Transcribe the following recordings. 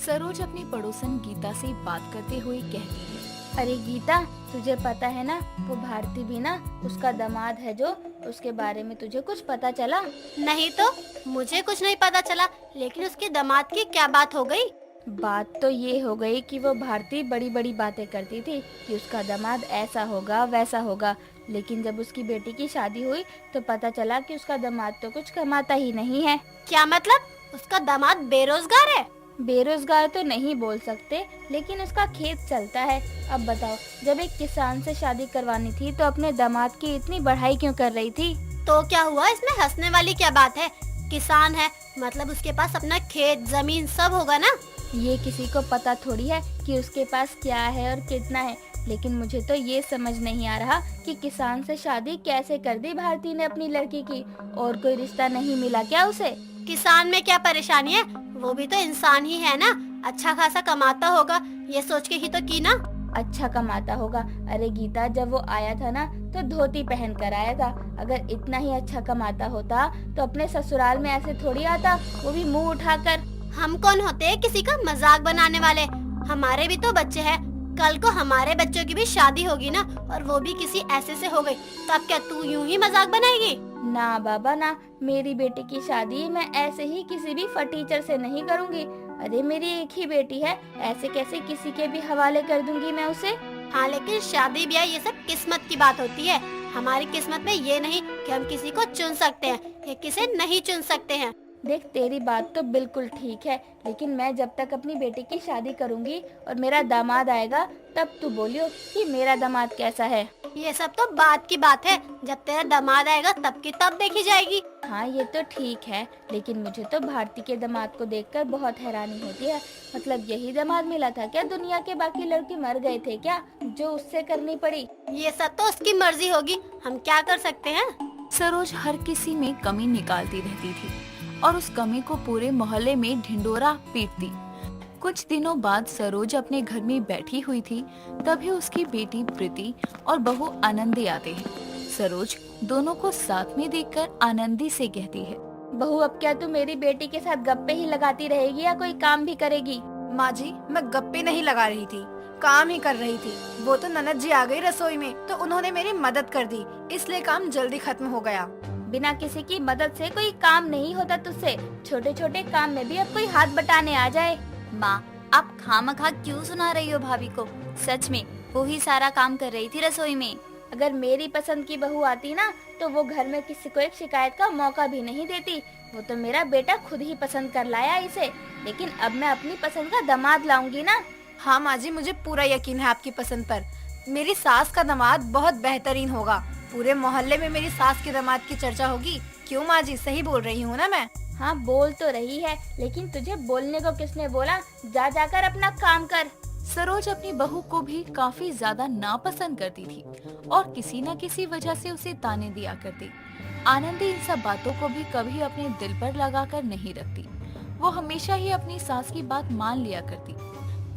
सरोज अपनी पड़ोसन गीता से बात करते हुए कहती है। अरे गीता, तुझे पता है ना, वो भारती भी ना उसका दामाद है जो, उसके बारे में तुझे कुछ पता चला? नहीं तो मुझे कुछ नहीं पता चला, लेकिन उसके दामाद की क्या बात हो गई? बात तो ये हो गई कि वो भारती बड़ी बड़ी बातें करती थी कि उसका दामाद ऐसा होगा वैसा होगा, लेकिन जब उसकी बेटी की शादी हुई तो पता चला कि उसका दामाद तो कुछ कमाता ही नहीं है। क्या मतलब? उसका दामाद बेरोजगार है? बेरोजगार तो नहीं बोल सकते, लेकिन उसका खेत चलता है। अब बताओ, जब एक किसान से शादी करवानी थी तो अपने दामाद की इतनी बढ़ाई क्यों कर रही थी? तो क्या हुआ, इसमें हंसने वाली क्या बात है? किसान है मतलब उसके पास अपना खेत जमीन सब होगा ना। ये किसी को पता थोड़ी है कि उसके पास क्या है और कितना है, लेकिन मुझे तो ये समझ नहीं आ रहा कि किसान से शादी कैसे कर दी भारती ने अपनी लड़की की। और कोई रिश्ता नहीं मिला क्या उसे? किसान में क्या परेशानी है, वो भी तो इंसान ही है ना, अच्छा खासा कमाता होगा, ये सोच के ही तो की ना। अच्छा कमाता होगा? अरे गीता, जब वो आया था ना तो धोती पहन कर आया था। अगर इतना ही अच्छा कमाता होता तो अपने ससुराल में ऐसे थोड़ी आता, वो भी मुंह उठाकर। हम कौन होते हैं किसी का मजाक बनाने वाले? हमारे भी तो बच्चे हैं, कल को हमारे बच्चों की भी शादी होगी ना, और वो भी किसी ऐसे से हो गई, तब क्या तू यूं ही मजाक बनाएगी? ना बाबा ना, मेरी बेटी की शादी मैं ऐसे ही किसी भी फटीचर से नहीं करूंगी। अरे मेरी एक ही बेटी है, ऐसे कैसे किसी के भी हवाले कर दूंगी मैं उसे? हाँ, लेकिन शादी ब्याह ये सब किस्मत की बात होती है। हमारी किस्मत में ये नहीं कि हम किसी को चुन सकते हैं या किसे नहीं चुन सकते हैं। देख, तेरी बात तो बिल्कुल ठीक है, लेकिन मैं जब तक अपनी बेटी की शादी करूंगी और मेरा दामाद आएगा तब तू बोलियो कि मेरा दामाद कैसा है। ये सब तो बात की बात है, जब तेरा दामाद आएगा तब की तब देखी जाएगी। हाँ ये तो ठीक है, लेकिन मुझे तो भारती के दामाद को देखकर बहुत हैरानी होती है। मतलब यही दामाद मिला था क्या? दुनिया के बाकी लड़के मर गए थे क्या जो उससे करनी पड़ी? ये सब तो उसकी मर्जी होगी, हम क्या कर सकते हैं। सरोज हर किसी में कमी निकालती रहती थी और उस कमी को पूरे मोहल्ले में ढिंडोरा पीटती। कुछ दिनों बाद सरोज अपने घर में बैठी हुई थी, तभी उसकी बेटी प्रीति और बहू आनंदी आते हैं। सरोज दोनों को साथ में देखकर आनंदी से कहती है, बहू, अब क्या तू मेरी बेटी के साथ गप्पे ही लगाती रहेगी या कोई काम भी करेगी? माँ जी, मैं गप्पे नहीं लगा रही थी, काम ही कर रही थी। वो तो ननद जी आ गई रसोई में तो उन्होंने मेरी मदद कर दी, इसलिए काम जल्दी खत्म हो गया। बिना किसी की मदद से कोई काम नहीं होता तुझसे। छोटे छोटे काम में भी अब कोई हाथ बटाने आ जाए। माँ, आप खामखा क्यों सुना रही हो भाभी को? सच में वो ही सारा काम कर रही थी रसोई में। अगर मेरी पसंद की बहू आती ना तो वो घर में किसी को एक शिकायत का मौका भी नहीं देती। वो तो मेरा बेटा खुद ही पसंद कर लाया इसे, लेकिन अब मैं अपनी पसंद का दामाद लाऊंगी ना। हाँ माँ जी, मुझे पूरा यकीन है आपकी पसंद पर। मेरी सास का दामाद बहुत बेहतरीन होगा, पूरे मोहल्ले में मेरी सास के दामाद की चर्चा होगी। क्यों माँ जी, सही बोल रही हूँ ना मैं? हाँ बोल तो रही है, लेकिन तुझे बोलने को किसने बोला? जा जाकर अपना काम कर। सरोज अपनी बहू को भी काफी ज्यादा नापसंद करती थी और किसी न किसी वजह से उसे ताने दिया करती। आनंदी इन सब बातों को भी कभी अपने दिल पर लगाकर नहीं रखती। वो हमेशा ही अपनी सास की बात मान लिया करती।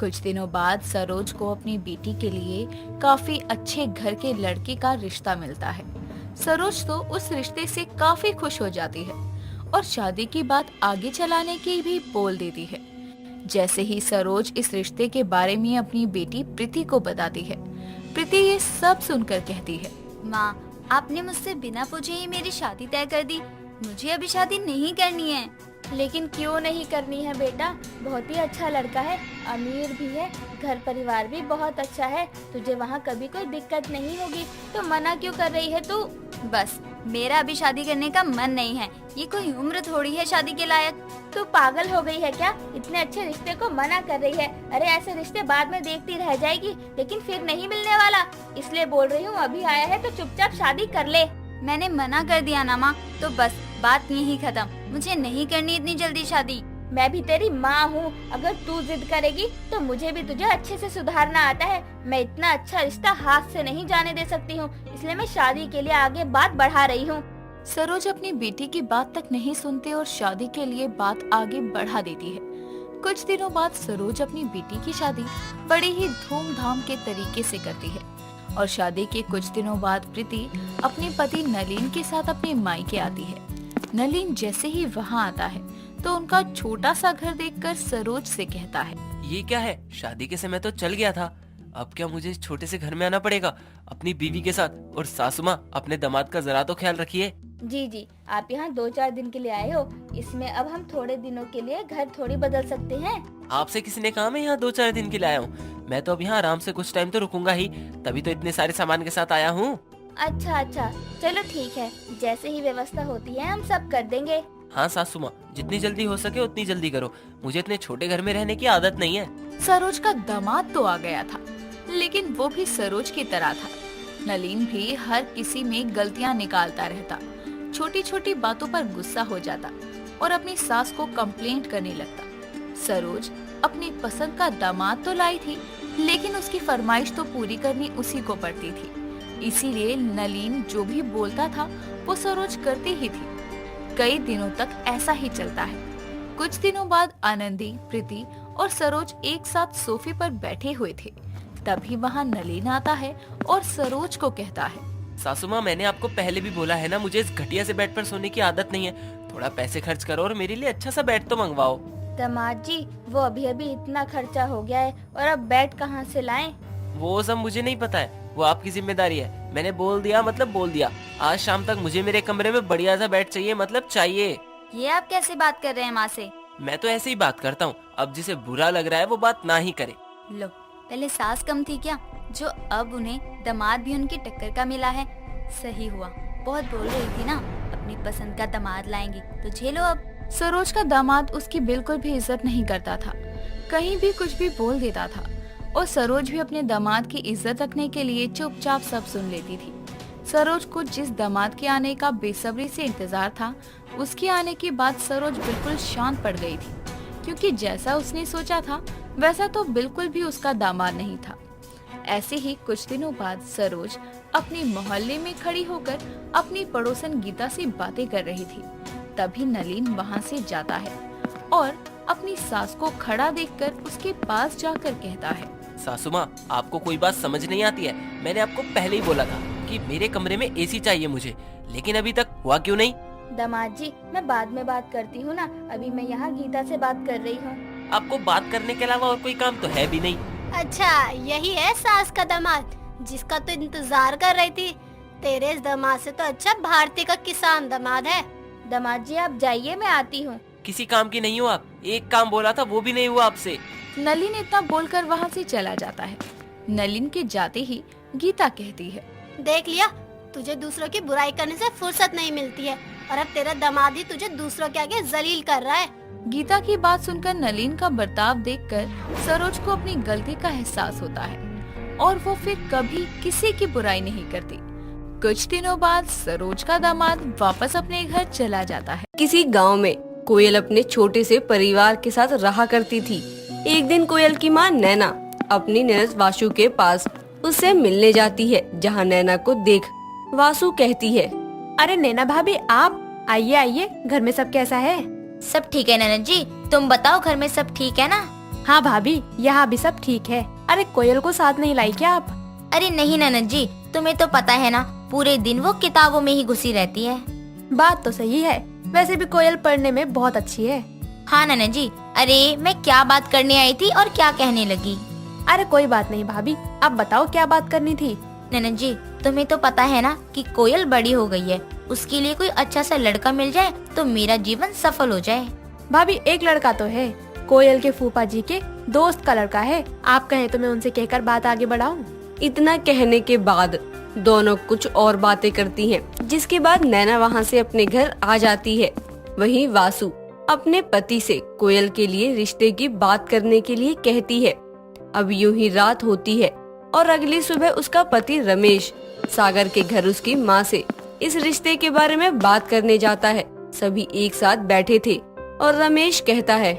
कुछ दिनों बाद सरोज को अपनी बेटी के लिए काफी अच्छे घर के लड़के का रिश्ता मिलता है। सरोज तो उस रिश्ते से काफी खुश हो जाती है और शादी की बात आगे चलाने की भी बोल देती है। जैसे ही सरोज इस रिश्ते के बारे में अपनी बेटी प्रीति को बताती है, प्रीति ये सब सुनकर कहती है, माँ, आपने मुझसे बिना पूछे ही मेरी शादी तय कर दी। मुझे अभी शादी नहीं करनी है। लेकिन क्यों नहीं करनी है बेटा? बहुत ही अच्छा लड़का है, अमीर भी है, घर परिवार भी बहुत अच्छा है, तुझे वहाँ कभी कोई दिक्कत नहीं होगी, तो मना क्यों कर रही है तू? बस, मेरा अभी शादी करने का मन नहीं है। ये कोई उम्र थोड़ी है शादी के लायक। तू पागल हो गई है क्या? इतने अच्छे रिश्ते को मना कर रही है? अरे ऐसे रिश्ते बाद में देखती रह जाएगी, लेकिन फिर नहीं मिलने वाला। इसलिए बोल रही हूँ, अभी आया है तो चुपचाप शादी कर ले। मैंने मना कर दिया ना माँ, तो बस बात यही खत्म। मुझे नहीं करनी इतनी जल्दी शादी। मैं भी तेरी माँ हूँ, अगर तू जिद करेगी तो मुझे भी तुझे अच्छे से सुधारना आता है। मैं इतना अच्छा रिश्ता हाथ से नहीं जाने दे सकती हूँ, इसलिए मैं शादी के लिए आगे बात बढ़ा रही हूँ। सरोज अपनी बेटी की बात तक नहीं सुनते और शादी के लिए बात आगे बढ़ा देती है। कुछ दिनों बाद सरोज अपनी बेटी की शादी बड़ी ही धूमधाम के तरीके से करती है और शादी के कुछ दिनों बाद प्रीति अपने पति नलीन के साथ अपने मायके आती है। नलीन जैसे ही वहाँ आता है तो उनका छोटा सा घर देखकर सरोज से कहता है। ये क्या है? शादी के समय तो चल गया था, अब क्या मुझे इस छोटे से घर में आना पड़ेगा अपनी बीवी के साथ? और सासू माँ, अपने दामाद का जरा तो ख्याल रखिए। जी जी, आप यहाँ 2-4 दिन के लिए आए हो, इसमें अब हम थोड़े दिनों के लिए घर थोड़ी बदल सकते हैं। आपसे किसी ने कहा मैं यहाँ 2-4 दिन के लिए आया हूँ? मैं तो अब यहाँ आराम से कुछ टाइम तो रुकूंगा ही, तभी तो इतने सारे सामान के साथ आया हूँ। अच्छा, चलो ठीक है, जैसे ही व्यवस्था होती है हम सब कर देंगे। हाँ सासू माँ, जितनी जल्दी हो सके उतनी जल्दी करो, मुझे इतने छोटे घर में रहने की आदत नहीं है। सरोज का दामाद तो आ गया था, लेकिन वो भी सरोज की तरह था। नलीन भी हर किसी में गलतियां निकालता रहता, छोटी छोटी बातों पर गुस्सा हो जाता और अपनी सास को कंप्लेंट करने लगता। सरोज अपनी पसंद का दामाद तो लाई थी, लेकिन उसकी फरमाइश तो पूरी करनी उसी को पड़ती थी। इसीलिए नलीन जो भी बोलता था वो सरोज करती ही थी। कई दिनों तक ऐसा ही चलता है। कुछ दिनों बाद आनंदी, प्रीति और सरोज एक साथ सोफे पर बैठे हुए थे। तभी वहाँ नलीन आता है और सरोज को कहता है, सासू माँ, मैंने आपको पहले भी बोला है ना, मुझे इस घटिया से बेड पर सोने की आदत नहीं है। थोड़ा पैसे खर्च करो और मेरे लिए अच्छा सा बेड तो मंगवाओ। दामाद जी, वो अभी इतना खर्चा हो गया है और अब बेड कहाँ से लाएं? वो सब मुझे नहीं पता है, वो आपकी जिम्मेदारी है। मैंने बोल दिया मतलब बोल दिया। आज शाम तक मुझे मेरे कमरे में बढ़िया सा बेड चाहिए, मतलब चाहिए। ये आप कैसे बात कर रहे हैं माँ से? मैं तो ऐसे ही बात करता हूँ, अब जिसे बुरा लग रहा है वो बात ना ही करे। लो, पहले सास कम थी क्या, जो अब उन्हें दामाद भी उनकी टक्कर का मिला है? सही हुआ, बहुत बोल रही थी ना अपनी पसंद का दामाद लाएंगी, तो झेलो अब। सरोज का दामाद उसकी बिल्कुल भी इज्जत नहीं करता था, कहीं भी कुछ भी बोल देता था और सरोज भी अपने दामाद की इज्जत रखने के लिए चुपचाप सब सुन लेती थी। सरोज को जिस दामाद के आने का बेसब्री से इंतजार था, उसके आने के बाद सरोज बिल्कुल शांत पड़ गई थी, क्योंकि जैसा उसने सोचा था वैसा तो बिल्कुल भी उसका दामाद नहीं था। ऐसे ही कुछ दिनों बाद सरोज अपने मोहल्ले में खड़ी होकर अपनी पड़ोसन गीता से बातें कर रही थी। तभी नलीन वहाँ से जाता है और अपनी सास को खड़ा देखकर उसके पास जाकर कहता है, सासू माँ, आपको कोई बात समझ नहीं आती है? मैंने आपको पहले ही बोला था कि मेरे कमरे में एसी चाहिए मुझे, लेकिन अभी तक हुआ क्यों नहीं? दामाद जी, मैं बाद में बात करती हूँ ना, अभी मैं यहाँ गीता से बात कर रही हूँ। आपको बात करने के अलावा और कोई काम तो है भी नहीं। अच्छा, यही है सास का दामाद जिसका तो इंतजार कर रही थी। तेरे इस दामाद से तो अच्छा भारती का किसान दामाद है। दामाद जी आप जाइए, मैं आती हूँ। किसी काम की नहीं हो आप, एक काम बोला था वो भी नहीं हुआ आपसे। नलिन इतना बोलकर वहाँ से चला जाता है। नलिन के जाते ही गीता कहती है, देख लिया, तुझे दूसरों की बुराई करने से फुर्सत नहीं मिलती है और अब तेरा दामाद ही तुझे दूसरों के आगे जलील कर रहा है। गीता की बात सुनकर नलिन का बर्ताव देखकर सरोज को अपनी गलती का एहसास होता है और वो फिर कभी किसी की बुराई नहीं करती। कुछ दिनों बाद सरोज का दामाद वापस अपने घर चला जाता है। किसी गांव में कोयल अपने छोटे से परिवार के साथ रहा करती थी। एक दिन कोयल की माँ नैना अपनी ननद वासु के पास उससे मिलने जाती है, जहाँ नैना को देख वासु कहती है, अरे नैना भाभी, आप आइए आइए, घर में सब कैसा है? सब ठीक है ननद जी, तुम बताओ घर में सब ठीक है ना? हाँ भाभी, यहाँ भी सब ठीक है। अरे कोयल को साथ नहीं लाई क्या आप? अरे नहीं ननद जी, तुम्हें तो पता है ना, पूरे दिन वो किताबों में ही घुसी रहती है। बात तो सही है, वैसे भी कोयल पढ़ने में बहुत अच्छी है। हाँ ननद जी, अरे मैं क्या बात करने आई थी और क्या कहने लगी? अरे कोई बात नहीं भाभी, आप बताओ क्या बात करनी थी? ननद जी, तुम्हें तो पता है ना कि कोयल बड़ी हो गई है, उसके लिए कोई अच्छा सा लड़का मिल जाए तो मेरा जीवन सफल हो जाए। भाभी एक लड़का तो है, कोयल के फूफा जी के दोस्त का लड़का है। आप कहें तो मैं उनसे कहकर बात आगे बढ़ाऊं? इतना कहने के बाद दोनों कुछ और बातें करती हैं, जिसके बाद नैना वहाँ से अपने घर आ जाती है। वहीं वासु अपने पति से कोयल के लिए रिश्ते की बात करने के लिए कहती है। अब यूं ही रात होती है और अगली सुबह उसका पति रमेश सागर के घर उसकी माँ से इस रिश्ते के बारे में बात करने जाता है। सभी एक साथ बैठे थे और रमेश कहता है,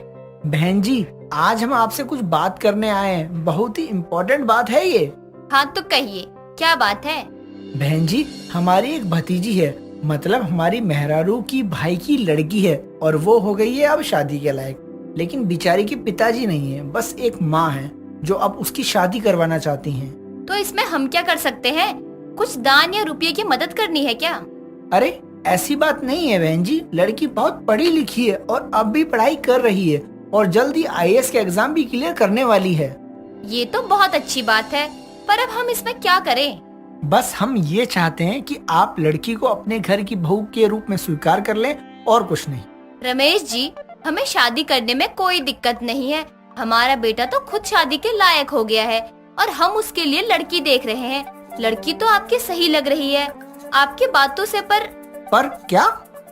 बहन जी, आज हम आपसे कुछ बात करने आए हैं, बहुत ही इम्पोर्टेंट बात है ये। हाँ तो कहिए, क्या बात है? बहन जी, हमारी एक भतीजी है, मतलब हमारी मेहरारू की भाई की लड़की है और वो हो गई है अब शादी के लायक। लेकिन बेचारी के पिताजी नहीं है, बस एक माँ है जो अब उसकी शादी करवाना चाहती हैं। तो इसमें हम क्या कर सकते हैं? कुछ दान या रुपये की मदद करनी है क्या? अरे ऐसी बात नहीं है बहन जी, लड़की बहुत पढ़ी लिखी है और अब भी पढ़ाई कर रही है और जल्दी आईएएस के एग्जाम भी क्लियर करने वाली है। ये तो बहुत अच्छी बात है, पर अब हम इसमें क्या करें? बस हम ये चाहते हैं कि आप लड़की को अपने घर की बहू के रूप में स्वीकार कर लें और कुछ नहीं। रमेश जी, हमें शादी करने में कोई दिक्कत नहीं है। हमारा बेटा तो खुद शादी के लायक हो गया है और हम उसके लिए लड़की देख रहे हैं। लड़की तो आपकी सही लग रही है आपकी बातों से, पर क्या?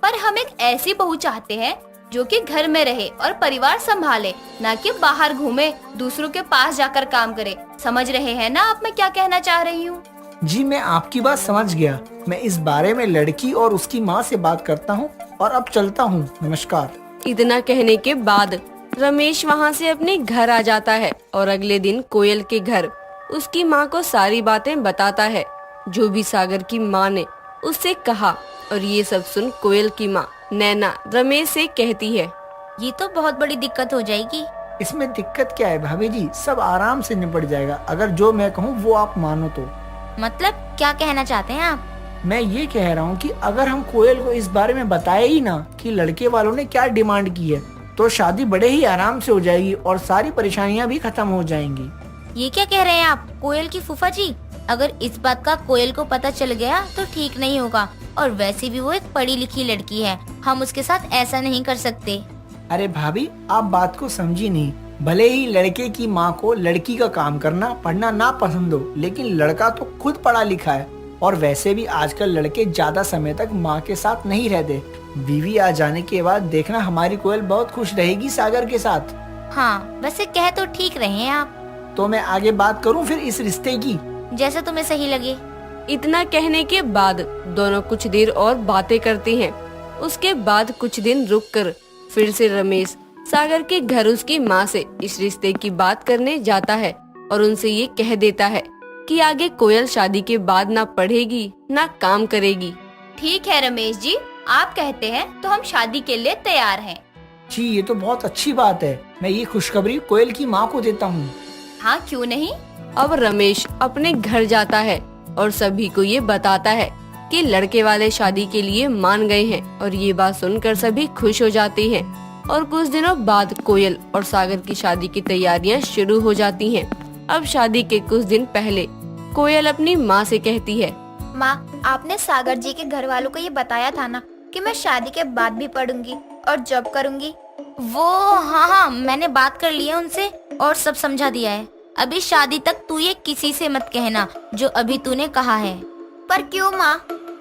पर हम एक ऐसी बहू चाहते हैं जो कि घर में रहे और परिवार संभाले, ना कि बाहर घूमे, दूसरों के पास जाकर काम करे। समझ रहे हैं ना आप मैं क्या कहना चाह रही हूँ? जी मैं आपकी बात समझ गया। मैं इस बारे में लड़की और उसकी माँ से बात करता हूँ और अब चलता हूँ। नमस्कार। इतना कहने के बाद रमेश वहाँ से अपने घर आ जाता है और अगले दिन कोयल के घर उसकी माँ को सारी बातें बताता है जो भी सागर की माँ ने उससे कहा। और ये सब सुन कोयल की माँ नैना रमेश से कहती है, ये तो बहुत बड़ी दिक्कत हो जाएगी। इसमें दिक्कत क्या है भाभी जी, सब आराम से निपट जाएगा अगर जो मैं कहूँ वो आप मानो तो। मतलब क्या कहना चाहते हैं आप? मैं ये कह रहा हूँ कि अगर हम कोयल को इस बारे में बताए ही ना कि लड़के वालों ने क्या डिमांड की है तो शादी बड़े ही आराम से हो जाएगी और सारी परेशानियाँ भी खत्म हो जाएंगी। ये क्या कह रहे हैं आप कोयल की फूफा जी? अगर इस बात का कोयल को पता चल गया तो ठीक नहीं होगा, और वैसे भी वो एक पढ़ी लिखी लड़की है, हम उसके साथ ऐसा नहीं कर सकते। अरे भाभी आप बात को समझी नहीं। भले ही लड़के की माँ को लड़की का काम करना पढ़ना ना पसंद हो, लेकिन लड़का तो खुद पढ़ा लिखा है और वैसे भी आजकल लड़के ज्यादा समय तक माँ के साथ नहीं रहते। बीवी आ जाने के बाद देखना हमारी कोयल बहुत खुश रहेगी सागर के साथ। हाँ वैसे कह तो ठीक रहे हैं आप। तो मैं आगे बात करूँ फिर इस रिश्ते की? जैसे तुम्हें सही लगे। इतना कहने के बाद दोनों कुछ देर और बातें करते हैं। उसके बाद कुछ दिन रुककर फिर से रमेश सागर के घर उसकी माँ से इस रिश्ते की बात करने जाता है और उनसे ये कह देता है कि आगे कोयल शादी के बाद ना पढ़ेगी ना काम करेगी। ठीक है रमेश जी, आप कहते हैं तो हम शादी के लिए तैयार हैं। जी ये तो बहुत अच्छी बात है। मैं ये खुशखबरी कोयल की माँ को देता हूँ। हाँ क्यों नहीं। अब रमेश अपने घर जाता है और सभी को ये बताता है कि लड़के वाले शादी के लिए मान गए हैं, और ये बात सुनकर सभी खुश हो जाते हैं। और कुछ दिनों बाद कोयल और सागर की शादी की तैयारियां शुरू हो जाती हैं। अब शादी के कुछ दिन पहले कोयल अपनी माँ से कहती है, माँ आपने सागर जी के घर वालों को ये बताया था ना कि मैं शादी के बाद भी पढ़ूंगी और जॉब करूंगी? वो हाँ मैंने बात कर ली है उनसे और सब समझा दिया है। अभी शादी तक तू ये किसी से मत कहना जो अभी तूने कहा है। पर क्यों माँ?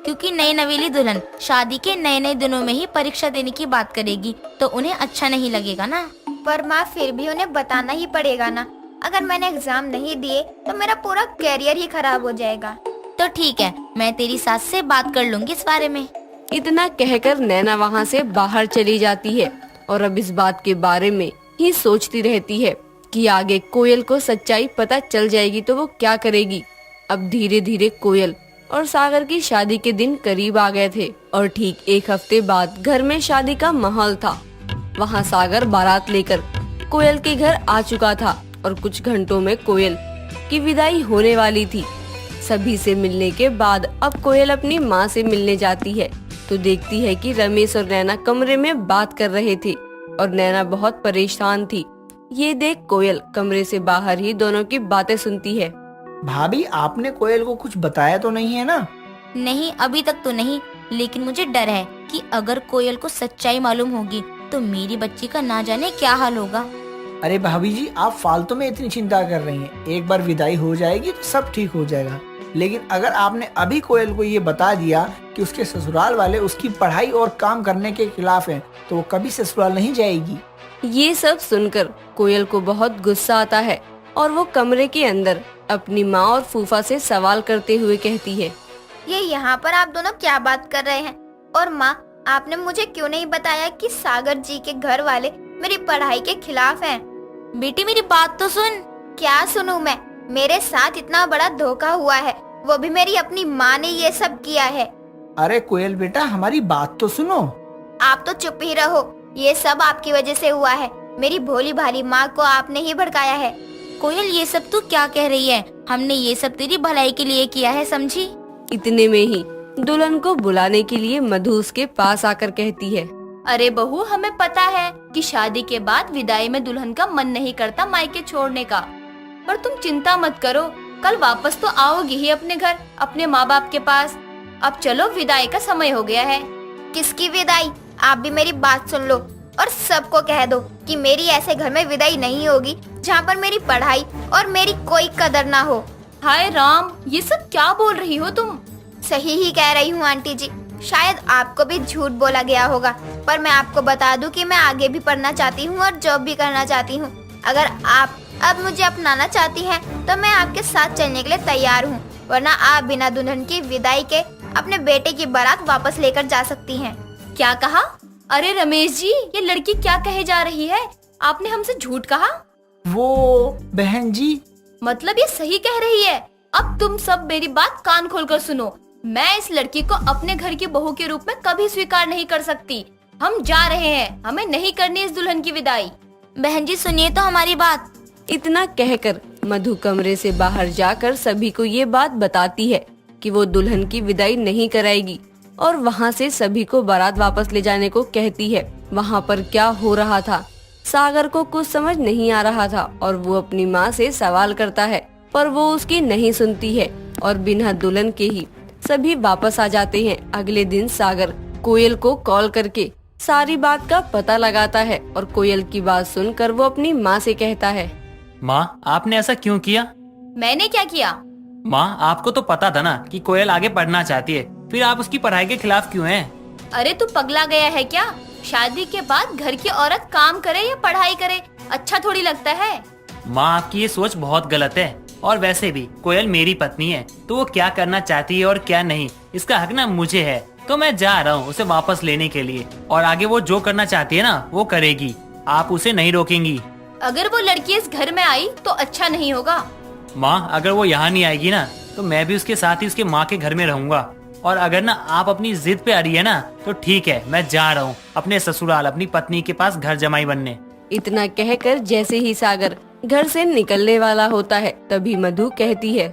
क्योंकि नई नवेली दुल्हन शादी के नए नए दिनों में ही परीक्षा देने की बात करेगी तो उन्हें अच्छा नहीं लगेगा ना। पर माँ फिर भी उन्हें बताना ही पड़ेगा ना। अगर मैंने एग्जाम नहीं दिए तो मेरा पूरा करियर ही खराब हो जाएगा। तो ठीक है, मैं तेरी सास से बात कर लूंगी इस बारे में। इतना कहकर नैना वहाँ से बाहर चली जाती है और अब इस बात के बारे में ही सोचती रहती है कि आगे कोयल को सच्चाई पता चल जाएगी तो वो क्या करेगी। अब धीरे धीरे कोयल और सागर की शादी के दिन करीब आ गए थे और ठीक एक हफ्ते बाद घर में शादी का माहौल था। वहाँ सागर बारात लेकर कोयल के घर आ चुका था और कुछ घंटों में कोयल की विदाई होने वाली थी। सभी से मिलने के बाद अब कोयल अपनी माँ से मिलने जाती है तो देखती है कि रमेश और नैना कमरे में बात कर रहे थे और नैना बहुत परेशान थी। ये देख कोयल कमरे से बाहर ही दोनों की बातें सुनती है। भाभी आपने कोयल को कुछ बताया तो नहीं है ना? नहीं अभी तक तो नहीं, लेकिन मुझे डर है कि अगर कोयल को सच्चाई मालूम होगी तो मेरी बच्ची का ना जाने क्या हाल होगा। अरे भाभी जी आप फालतू में इतनी चिंता कर रही हैं। एक बार विदाई हो जाएगी तो सब ठीक हो जाएगा। लेकिन अगर आपने अभी कोयल को ये बता दिया कि उसके ससुराल वाले उसकी पढ़ाई और काम करने के खिलाफ हैं, तो वो कभी ससुराल नहीं जाएगी। ये सब सुनकर कोयल को बहुत गुस्सा आता है और वो कमरे के अंदर अपनी माँ और फूफा से सवाल करते हुए कहती है, ये यहाँ पर आप दोनों क्या बात कर रहे हैं? और माँ आपने मुझे क्यों नहीं बताया कि सागर जी के घर वाले मेरी पढ़ाई के खिलाफ हैं? बेटी मेरी बात तो सुन। क्या सुनूं मैं? मेरे साथ इतना बड़ा धोखा हुआ है, वो भी मेरी अपनी माँ ने ये सब किया है। अरे कोयल बेटा हमारी बात तो सुनो। आप तो चुप ही रहो, ये सब आपकी वजह से हुआ है। मेरी भोली भाली माँ को आपने ही भड़काया है। कोयल ये सब तू क्या कह रही है? हमने ये सब तेरी भलाई के लिए किया है, समझी? इतने में ही दुल्हन को बुलाने के लिए मधु उसके पास आकर कहती है, अरे बहू, हमें पता है कि शादी के बाद विदाई में दुल्हन का मन नहीं करता मायके छोड़ने का, पर तुम चिंता मत करो, कल वापस तो आओगी ही अपने घर, अपने माँ बाप के पास। अब चलो, विदाई का समय हो गया है। किसकी विदाई? आप भी मेरी बात सुन लो और सबको कह दो कि मेरी ऐसे घर में विदाई नहीं होगी जहाँ पर मेरी पढ़ाई और मेरी कोई कदर ना हो। हाय राम, ये सब क्या बोल रही हो तुम? सही ही कह रही हूँ आंटी जी, शायद आपको भी झूठ बोला गया होगा, पर मैं आपको बता दूं कि मैं आगे भी पढ़ना चाहती हूँ और जॉब भी करना चाहती हूँ। अगर आप अब मुझे अपनाना चाहती हैं तो मैं आपके साथ चलने के लिए तैयार हूँ, वरना आप बिना दुल्हन की विदाई के अपने बेटे की बारात वापस लेकर जा सकती हैं। क्या कहा? अरे रमेश जी, ये लड़की क्या कहे जा रही है? आपने हमसे झूठ कहा? वो बहन जी, मतलब ये सही कह रही है। अब तुम सब मेरी बात कान खोलकर सुनो, मैं इस लड़की को अपने घर की बहू के रूप में कभी स्वीकार नहीं कर सकती। हम जा रहे हैं, हमें नहीं करनी इस दुल्हन की विदाई। बहन जी सुनिए तो हमारी बात। इतना कहकर मधु कमरे से बाहर जाकर सभी को ये बात बताती है कि वो दुल्हन की विदाई नहीं कराएगी और वहाँ से सभी को बारात वापस ले जाने को कहती है। वहाँ पर क्या हो रहा था सागर को कुछ समझ नहीं आ रहा था और वो अपनी माँ से सवाल करता है, पर वो उसकी नहीं सुनती है और बिना दुल्हन के ही सभी वापस आ जाते हैं। अगले दिन सागर कोयल को कॉल करके सारी बात का पता लगाता है और कोयल की बात सुनकर वो अपनी माँ से कहता है, माँ आपने ऐसा क्यों किया? मैंने क्या किया? माँ आपको तो पता था ना कि कोयल आगे पढ़ना चाहती है, फिर आप उसकी पढ़ाई के खिलाफ क्यों हैं? अरे तू पगला गया है क्या? शादी के बाद घर की औरत काम करे या पढ़ाई करे, अच्छा थोड़ी लगता है? माँ आपकी ये सोच बहुत गलत है, और वैसे भी कोयल मेरी पत्नी है, तो वो क्या करना चाहती है और क्या नहीं इसका हक ना मुझे है। तो मैं जा रहा हूँ उसे वापस लेने के लिए, और आगे वो जो करना चाहती है ना वो करेगी, आप उसे नहीं रोकेंगी। अगर वो लड़की इस घर में आई तो अच्छा नहीं होगा। माँ अगर वो यहाँ नहीं आएगी ना तो मैं भी उसके साथ ही उसके माँ के घर में रहूंगा, और अगर ना आप अपनी जिद पे आ रही है ना तो ठीक है, मैं जा रहा हूँ अपने ससुराल अपनी पत्नी के पास घर जमाई बनने। इतना कहकर जैसे ही सागर घर से निकलने वाला होता है तभी मधु कहती है,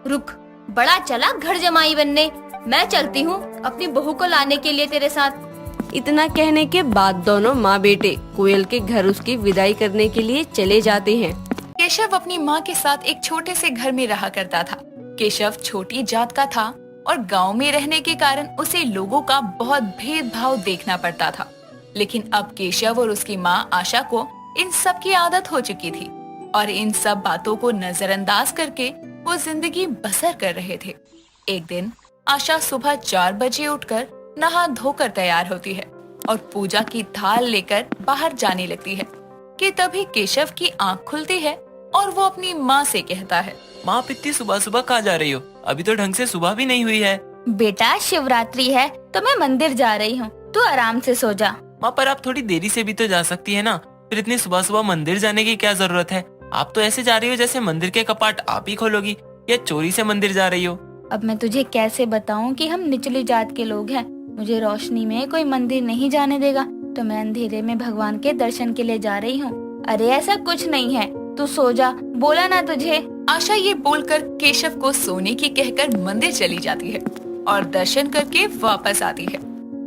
रुक, बड़ा चला घर जमाई बनने, मैं चलती हूँ अपनी बहू को लाने के लिए तेरे साथ। इतना कहने के बाद दोनों माँ बेटे कोयल के घर उसकी विदाई करने के लिए चले जाते हैं। केशव अपनी माँ के साथ एक छोटे से घर में रहा करता था। केशव छोटी जात का था और गांव में रहने के कारण उसे लोगों का बहुत भेदभाव देखना पड़ता था। लेकिन अब केशव और उसकी माँ आशा को इन सब की आदत हो चुकी थी और इन सब बातों को नजरअंदाज करके वो जिंदगी बसर कर रहे थे। एक दिन आशा सुबह 4 बजे उठकर नहा धोकर तैयार होती है और पूजा की थाल लेकर बाहर जाने लगती है कि तभी केशव की आंख खुलती है और वो अपनी माँ से कहता है, माँ आप इतनी सुबह सुबह कहाँ जा रही हो? अभी तो ढंग से सुबह भी नहीं हुई है। बेटा शिवरात्रि है तो मैं मंदिर जा रही हूँ, तू आराम से सो जा। माँ पर आप थोड़ी देरी से भी तो जा सकती है ना, फिर इतनी सुबह सुबह मंदिर जाने की क्या जरूरत है? आप तो ऐसे जा रही हो जैसे मंदिर के कपाट आप ही खोलोगी या चोरी से मंदिर जा रही हो। अब मैं तुझे कैसे बताऊं कि हम निचली जात के लोग हैं, मुझे रोशनी में कोई मंदिर नहीं जाने देगा, तो मैं अंधेरे में भगवान के दर्शन के लिए जा रही हूँ। अरे ऐसा कुछ नहीं है, तू सो जा, बोला ना तुझे। आशा ये बोलकर केशव को सोने की कहकर मंदिर चली जाती है और दर्शन करके वापस आती है।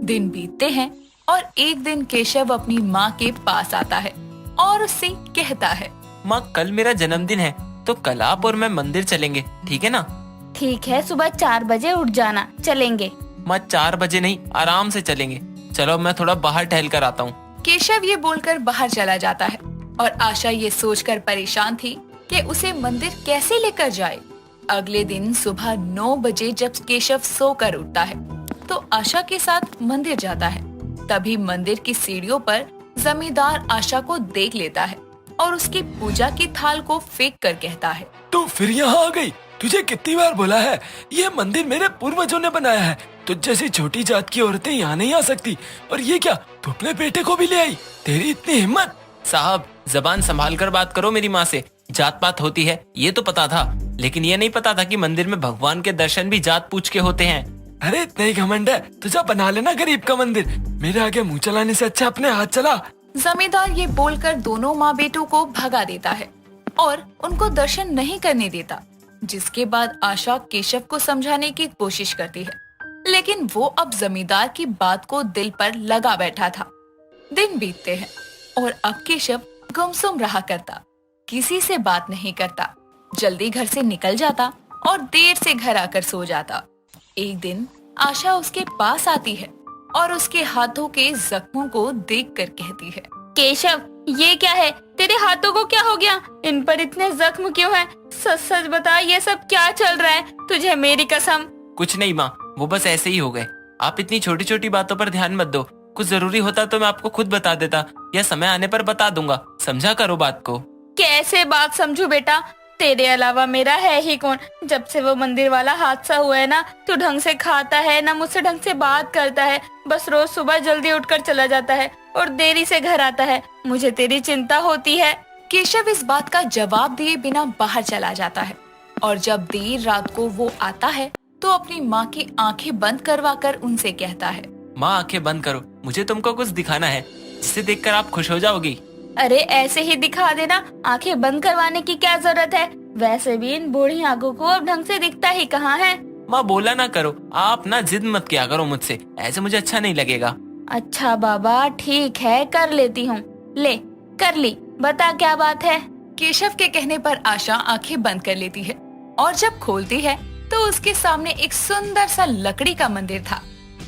दिन बीतते हैं और एक दिन केशव अपनी माँ के पास आता है और उससे कहता है, माँ कल मेरा जन्मदिन है तो कल आप और मैं मंदिर चलेंगे, ठीक है ना? ठीक है, सुबह 4 बजे उठ जाना, चलेंगे। माँ 4 बजे नहीं, आराम से चलेंगे। चलो मैं थोड़ा बाहर टहल कर आता हूँ। केशव ये बोलकर बाहर चला जाता है और आशा ये सोचकर परेशान थी कि उसे मंदिर कैसे लेकर जाए। अगले दिन सुबह 9 बजे जब केशव सोकर उठता है तो आशा के साथ मंदिर जाता है। तभी मंदिर की सीढ़ियों पर जमींदार आशा को देख लेता है और उसकी पूजा की थाल को फेंक कर कहता है, तू फिर यहाँ आ गई? तुझे कितनी बार बोला है, ये मंदिर मेरे पूर्वजों ने बनाया है, तुझ जैसी छोटी जात की औरतें यहाँ नहीं आ सकती। और ये क्या, तू अपने बेटे को भी ले आई? तेरी इतनी हिम्मत? साहब जबान संभाल कर बात करो मेरी माँ से। जात पात होती है ये तो पता था, लेकिन ये नहीं पता था कि मंदिर में भगवान के दर्शन भी जात पूछ के होते हैं। अरे इतना ही घमंड है तुझे, बना लेना गरीब का मंदिर। मेरे आगे मुँह चलाने से अच्छा अपने हाथ चला। जमींदार ये बोलकर दोनों माँ बेटों को भगा देता है और उनको दर्शन नहीं करने देता, जिसके बाद आशा केशव को समझाने की कोशिश करती है, लेकिन वो अब जमींदार की बात को दिल पर लगा बैठा था। दिन बीतते हैं और अब केशव गुमसुम रहा करता, किसी से बात नहीं करता, जल्दी घर से निकल जाता और देर से घर आकर सो जाता। एक दिन आशा उसके पास आती है और उसके हाथों के जख्मों को देखकर कहती है, केशव, ये क्या है? तेरे हाथों को क्या हो गया? इन पर इतने जख्म क्यों हैं? सच सच बता, ये सब क्या चल रहा है? तुझे मेरी कसम। कुछ नहीं माँ, वो बस ऐसे ही हो गए। आप इतनी छोटी छोटी बातों पर ध्यान मत दो। कुछ जरूरी होता तो मैं आपको खुद बता देता या समय आने पर बता दूंगा। समझा करो बात को। कैसे बात समझू बेटा? तेरे अलावा मेरा है ही कौन? जब से वो मंदिर वाला हादसा हुआ है ना, तू ढंग से खाता है ना मुझसे ढंग से बात करता है। बस रोज सुबह जल्दी उठकर चला जाता है और देरी से घर आता है। मुझे तेरी चिंता होती है। केशव इस बात का जवाब दिए बिना बाहर चला जाता है और जब देर रात को वो आता है तो अपनी माँ की आंखें बंद करवाकर उनसे कहता है, माँ आंखें बंद करो, मुझे तुमको कुछ दिखाना है जिसे देखकर आप खुश हो जाओगी। अरे ऐसे ही दिखा देना, आंखें बंद करवाने की क्या जरूरत है? वैसे भी इन बूढ़ी आंखों को अब ढंग से दिखता ही कहाँ है। माँ बोला ना करो, आप ना जिद मत किया करो मुझसे, ऐसे मुझे अच्छा नहीं लगेगा। अच्छा बाबा, ठीक है, कर लेती हूँ। ले, कर ली। बता क्या बात है? केशव के कहने पर आशा आंखें बंद कर लेती है और जब खोलती है तो उसके सामने एक सुंदर सा लकड़ी का मंदिर था,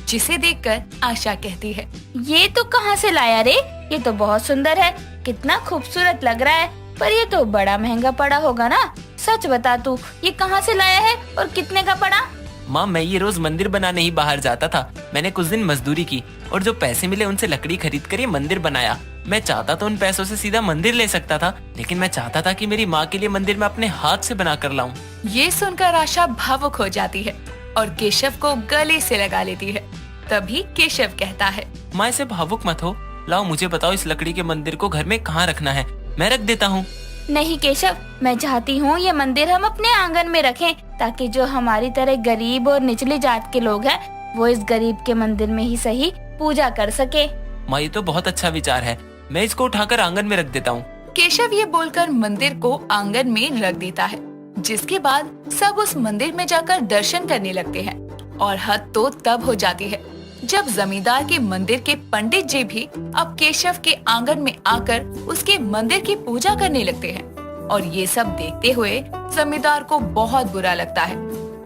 जिसे देखकर आशा कहती है, ये तो कहाँ से लाया रे? ये तो बहुत सुंदर है, कितना खूबसूरत लग रहा है, पर ये तो बड़ा महंगा पड़ा होगा ना? सच बता तू, ये कहाँ से लाया है और कितने का पड़ा? माँ मैं ये रोज मंदिर बनाने ही बाहर जाता था। मैंने कुछ दिन मजदूरी की और जो पैसे मिले उनसे लकड़ी खरीद कर ये मंदिर बनाया। मैं चाहता तो उन पैसों से सीधा मंदिर ले सकता था, लेकिन मैं चाहता था कि मेरी माँ के लिए मंदिर में अपने हाथ से बना कर लाऊं। ये सुनकर आशा भावुक हो जाती है और केशव को गले से लगा लेती है। तभी केशव कहता है, माँ ऐसे भावुक मत हो, लाओ मुझे बताओ इस लकड़ी के मंदिर को घर में कहाँ रखना है, मैं रख देता हूँ। नहीं केशव, मैं चाहती हूँ ये मंदिर हम अपने आंगन में रखें, ताकि जो हमारी तरह गरीब और निचली जात के लोग हैं, वो इस गरीब के मंदिर में ही सही पूजा कर सके। माँ ये तो बहुत अच्छा विचार है, मैं इसको उठाकर आंगन में रख देता हूँ। केशव ये बोलकर मंदिर को आंगन में रख देता है, जिसके बाद सब उस मंदिर में जाकर दर्शन करने लगते हैं और हद तो तब हो जाती है जब जमींदार के मंदिर के पंडित जी भी अब केशव के आंगन में आकर उसके मंदिर की पूजा करने लगते हैं। और ये सब देखते हुए जमींदार को बहुत बुरा लगता है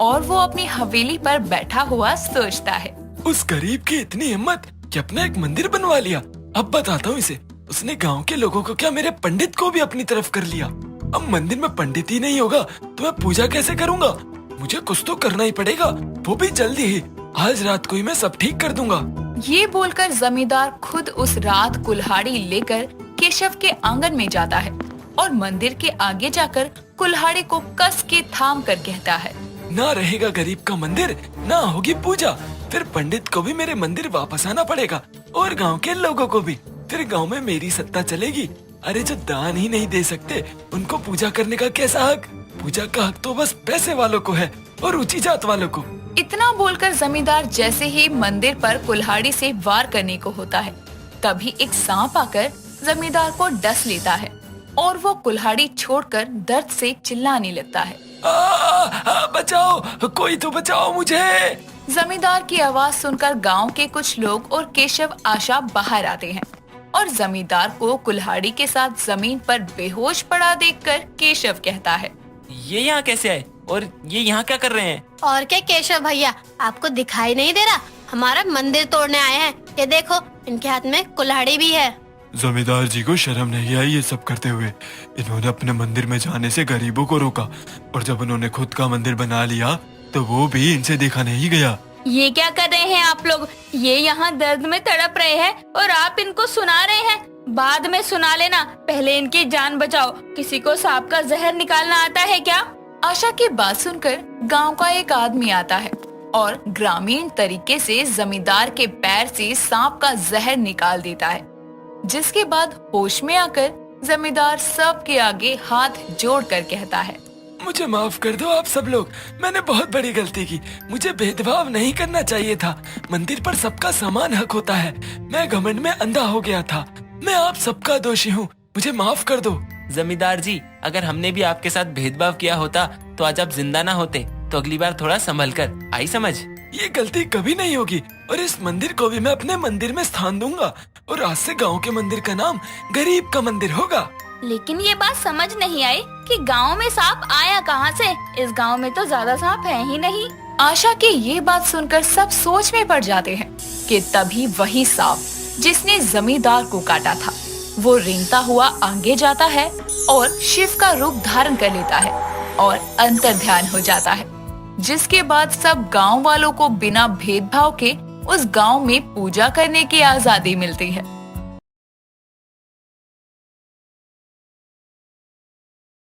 और वो अपनी हवेली पर बैठा हुआ सोचता है, उस गरीब की इतनी हिम्मत कि अपना एक मंदिर बनवा लिया। अब बताता हूँ इसे, उसने गांव के लोगों को क्या मेरे पंडित को भी अपनी तरफ कर लिया। अब मंदिर में पंडित ही नहीं होगा तो मैं पूजा कैसे करूँगा? मुझे कुछ तो करना ही पड़ेगा, वो भी जल्दी ही। आज रात को ही मैं सब ठीक कर दूंगा। ये बोलकर जमींदार खुद उस रात कुल्हाड़ी लेकर केशव के आंगन में जाता है और मंदिर के आगे जाकर कुल्हाड़ी को कस के थाम कर कहता है, ना रहेगा गरीब का मंदिर, ना होगी पूजा, फिर पंडित को भी मेरे मंदिर वापस आना पड़ेगा और गांव के लोगों को भी। फिर गांव में मेरी सत्ता चलेगी। अरे जो दान ही नहीं दे सकते उनको पूजा करने का कैसा हक? पूजा का हक तो बस पैसे वालों को है और ऊंची जात वालों को। इतना बोलकर जमींदार जैसे ही मंदिर पर कुल्हाड़ी से वार करने को होता है, तभी एक सांप आकर जमींदार को डस लेता है और वो कुल्हाड़ी छोड़कर दर्द से चिल्लाने लगता है, बचाओ, कोई तो बचाओ मुझे। जमींदार की आवाज सुनकर गांव के कुछ लोग और केशव आशा बाहर आते हैं और जमींदार को कुल्हाड़ी के साथ जमीन पर बेहोश पड़ा देखकर केशव कहता है, ये यहाँ कैसे आए और ये यहाँ क्या कर रहे हैं? और क्या केशव भैया, आपको दिखाई नहीं दे रहा? हमारा मंदिर तोड़ने आए हैं। ये देखो, इनके हाथ में कुल्हाड़ी भी है। जमींदार जी को शर्म नहीं आई ये सब करते हुए? इन्होंने अपने मंदिर में जाने से गरीबों को रोका और जब उन्होंने खुद का मंदिर बना लिया तो वो भी इनसे देखा नहीं गया। ये क्या कर रहे हैं आप लोग? ये यहाँ दर्द में तड़प रहे हैं और आप इनको सुना रहे हैं। बाद में सुना लेना, पहले इनकी जान बचाओ। किसी को सांप का जहर निकालना आता है क्या? आशा की बात सुनकर गांव का एक आदमी आता है और ग्रामीण तरीके से जमींदार के पैर से सांप का जहर निकाल देता है, जिसके बाद होश में आकर जमींदार सबके आगे हाथ जोड़कर कहता है, मुझे माफ कर दो आप सब लोग, मैंने बहुत बड़ी गलती की। मुझे भेदभाव नहीं करना चाहिए था। मंदिर पर सबका समान हक होता है। मैं घमंड में अंधा हो गया था। मैं आप सबका दोषी हूँ, मुझे माफ कर दो। जमींदार जी, अगर हमने भी आपके साथ भेदभाव किया होता तो आज आप जिंदा ना होते। तो अगली बार थोड़ा संभल कर, आई समझ? ये गलती कभी नहीं होगी और इस मंदिर को भी मैं अपने मंदिर में स्थान दूंगा और आज से गांव के मंदिर का नाम गरीब का मंदिर होगा। लेकिन ये बात समझ नहीं आई कि गांव में सांप आया कहाँ से? इस गांव में तो ज्यादा सांप है ही नहीं। आशा की ये बात सुनकर सब सोच में पड़ जाते हैं कि तभी वही सांप जिसने जमींदार को काटा था वो रेंगता हुआ आगे जाता है और शिव का रूप धारण कर लेता है और अंतर्ध्यान हो जाता है, जिसके बाद सब गांव वालों को बिना भेदभाव के उस गांव में पूजा करने की आजादी मिलती है।